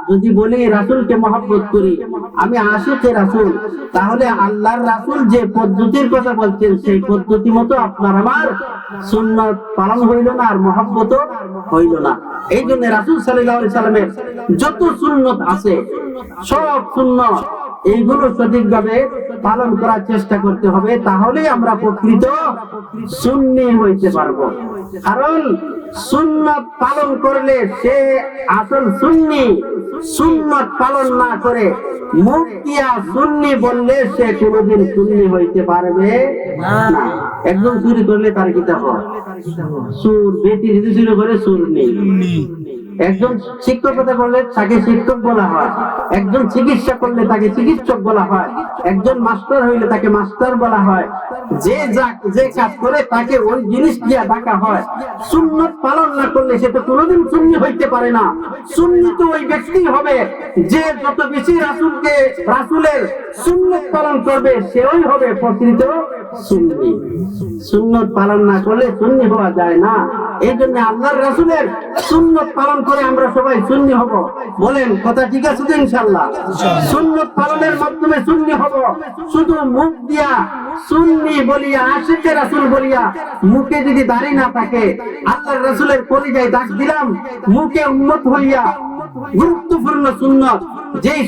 যদি বলি রাসূলকে মহব্বত করি, আমি আশিকে রাসূল, তাহলে আল্লাহর রাসূল যে পদ্ধতির কথা বলছেন সেই পদ্ধতি মতো আপনার আমার সুন্নাত পালন হইল না, আর মহব্বতও হইল না। এই জন্য রাসূল সাল্লাল্লাহু আলাইহি সাল্লামের যত সুন্নত আছে সব সুন্নত এইগুলো সঠিকভাবে পালন করার চেষ্টা করতে হবে, তাহলেই আমরা প্রকৃত সুন্নি হইতে পারবো। কারণ সুন্নাত পালন করলে সে আসল সুন্নি, সুন্নাত পালন না করে মুখ দিয়া সুন্নি বললে সে কোনোদিন সুন্নি হইতে পারবে না। একদম চুরি করলে তার কিতাব সুর, বেটি যদি চুরি করে সুর নেই। একজন শিক্ষকতা করলে তাকে শিক্ষক বলা হয়, একজন চিকিৎসা করলে তাকে চিকিৎসক বলা হয়, একজন মাস্টার হইলে তাকে মাস্টার বলা হয়। যে কাজ করে তাকে ওই জিনিস দিয়া ডাকা হয়। সুন্নাত পালন না করলে সে তো কোনোদিন সুন্নি হইতে পারে না। সুন্নি তো ওই ব্যক্তি হবে যে যত বেশি রাসূলের সুন্নাত পালন করবে, সেই হবে প্রকৃত সুন্নি। সুন্নাত পালন না করলে সুন্নি হওয়া যায় না। এই জন্য আল্লাহর রাসূলের সুন্নাত পালন করে আমরা সবাই সুন্নি হব। বলেন কথা ঠিক আছে তো? ইনশাআল্লাহ সুন্নাত পালনের মাধ্যমে সুন্নি হব। শুধু মুখ দিয়া সুন্নি বলিয়া, আশিকে রাসূল বলিয়া, মুখে যদি দাড়ি না থাকে, আল্লাহর রাসূলের কলিজায় দাগ দিলাম, মুখে উম্মত হইয়া গুরুত্বপূর্ণ সুন্নাত যেই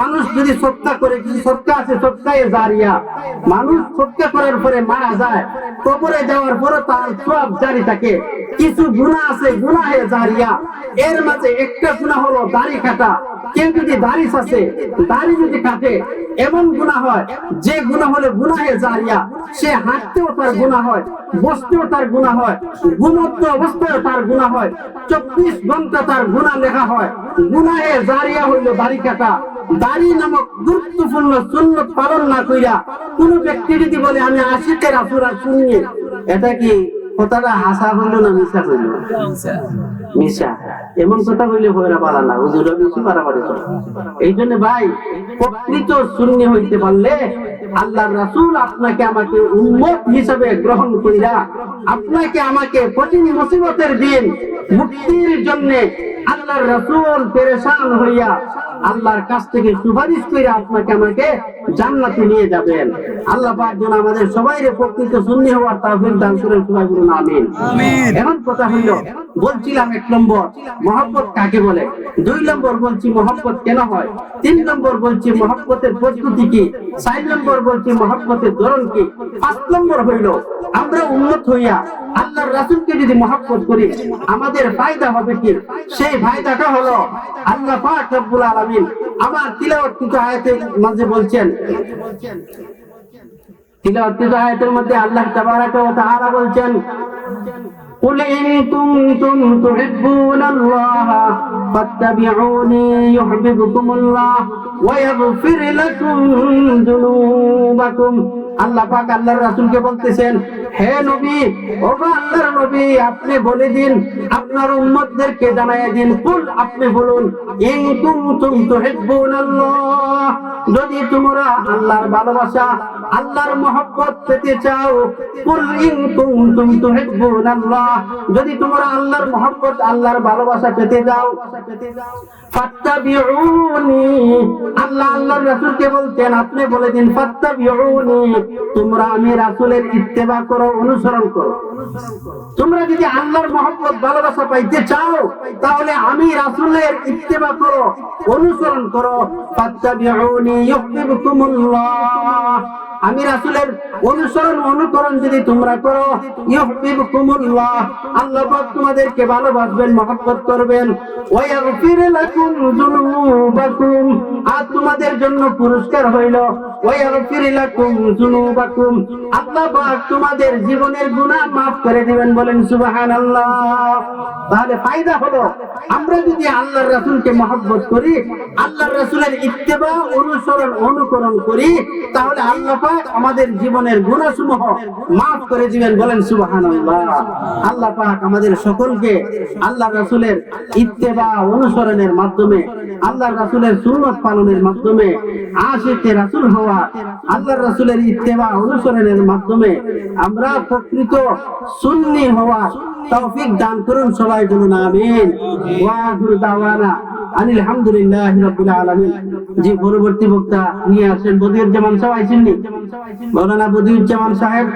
মানুষ যদি সদকা করে, কিছু সদকা আছে সদকায়ে জারিয়া, মানুষ সদকা করার পরে মারা যায়, কবরে যাওয়ার পরে তার সওয়াব জারি থাকে। কিছু গুনাহ আছে গুনাহে জারিয়া, এর মাঝে একটা গুনাহ হলো দাড়ি কাটা। কেউ যদি দাড়ি আছে, দাড়ি যদি কাটে, এমন গুনাহ হয় যে গুনাহ হলো গুনাহে জারিয়া। সে হাঁটতেও তার গুনাহ হয়, বসতেও তার গুনাহ হয়, ঘুমন্ত অবস্থায় তার গুনাহ হয়, 24 ঘন্টা তার গুনাহ লেখা হয়। গুনাহে জারিয়া হইল দাড়ি কাটা। দাড়ি নামক গুরুত্বপূর্ণ সুন্নাত পালন না কইরা কোন ব্যক্তি যদি বলে আমি আশিকে রাসূল আর সুন্নি, এটা কি কথাটা হাসা হইল না মিশা হইল? মিশা। এমন কথা বললে ভয়রা পালা না, হুজুর বেশি পারাপারি করে। এই জন্য ভাই, প্রকৃত সুন্নি হইতে পারলে আল্লাহর রাসূল আপনাকে আমাকে উম্মত হিসেবে গ্রহণ কইরা আপনাকে আমাকে কঠিন মুসিবতের দিন মুক্তির জন্য আল্লাহর রাসূল পেরেশান হইয়া আল্লাহর কাছ থেকে সুপারিশ কইরা আপনাকে আমাকে জান্নাতে নিয়ে যাবেন। আল্লাহ পাক যেন আমাদের সবাইরে প্রকৃত সুন্নি হওয়ার তৌফিক দান করেন। সবাই বলুন আমিন। এখন কথা হইল, বলছিলাম 1 নম্বর মহব্বত কাকে বলে, 2 নম্বর বলছি মহব্বত কেন হয়, 3 নম্বর বলছি মহব্বতের পদ্ধতি কি, 4 নম্বর বলছি মহব্বতের ধরন কি, 5 নম্বর হইল আমরা উম্মত হইয়া আল্লাহর রাসূলকে যদি মহব্বত করি আমাদের ফায়দা হবে কি। সেই ফায়দাটা হলো আল্লাহ পাক রব্বুল আলামিন আমার তিলাওয়াতকৃত আয়াতের মাঝে বলছেন, তিলাওয়াতকৃত আয়াতের মধ্যে আল্লাহ তাবারাকা ওয়া তাআলা বলছেন, قل إن كنتم تحبون الله فاتبعوني يحببكم الله ويغفر لكم ذنوبكم। আল্লাহ পাক আল্লাহর রাসূলকে বলতেছেন, হে নবী, ও আল্লাহর নবী, আপনি বলে দিন, আপনার উম্মতদেরকে জানায়া দিন, কুল আপনি বলুন, ইন কুনতুম তুহিব্বুনাল্লাহ, যদি তোমরা আল্লাহর ভালোবাসা, আল্লাহর মহব্বত পেতে চাও, কুল ইন কুনতুম তুহিব্বুনাল্লাহ, যদি তোমরা আল্লাহর মহব্বত, আল্লাহর ভালোবাসা পেতে যাও, ফাত্তাবিউনি, আল্লাহ আল্লাহর রাসূলকে বলতেন আপনি বলে দিন, ফাত্তাবিউনি, তোমরা আমি রাসূলের ইত্তেবা করো, অনুসরণ করো। তোমরা যদি আল্লাহর মহব্বত ভালোবাসা পাইতে চাও তাহলে আমি রাসূলের ইত্তেবা করো, অনুসরণ করো। ফাত্তাবিউনি ইউহিব্বুকুমুল্লাহ, আমি রাসূলের অনুসরণ অনুকরণ যদি তোমরা করো, ইউহিব্বুকুমুল্লাহ, আল্লাহ পাক তোমাদেরকে ভালোবাসবেন, মহব্বত করবেন। ওয়া ইয়াগফির লাকুম যুনুবাকুম, আর তোমাদের জন্য পুরস্কার হইল ওয়া ইয়াগফির লাকুম যুনুবাকুম, আল্লাহ পাক তোমাদের জীবনের গুনাহ maaf করে দিবেন। বলেন সুবহানাল্লাহ। তাহলে ফায়দা হলো আমরা যদি আল্লাহর রাসূলকে মহব্বত করি, আল্লাহর রাসূলের ইত্তেবা, অনুসরণ অনুকরণ করি, তাহলে আল্লাহ পাক আমাদের জীবনের গুনাহসমূহ maaf করে দিবেন। বলেন সুবহানাল্লাহ। আল্লাহ পাক আমাদের সকলকে আল্লাহর রাসূলের ইত্তেবা অনুসরণের মাধ্যমে, আল্লাহর রাসূলের সুন্নাত পালনের মাধ্যমে, আশিকে রাসূল হওয়া, আল্লাহর রাসূলের ইত্তেবা অনুসরণের মাধ্যমে আমরা প্রকৃত সুন্নি হওয়া তৌফিক দান করুন। সবাই বলুন আমিন। ওয়া আখিরু দাওয়ানা আলহামদুলিল্লাহি রাব্বিল আলামিন। যে পরবর্তী বক্তা নিয়ে আসেন বদিউজ্জামান সাহেব আইছেননি? মাওলানা বদিউজ্জামান সাহেব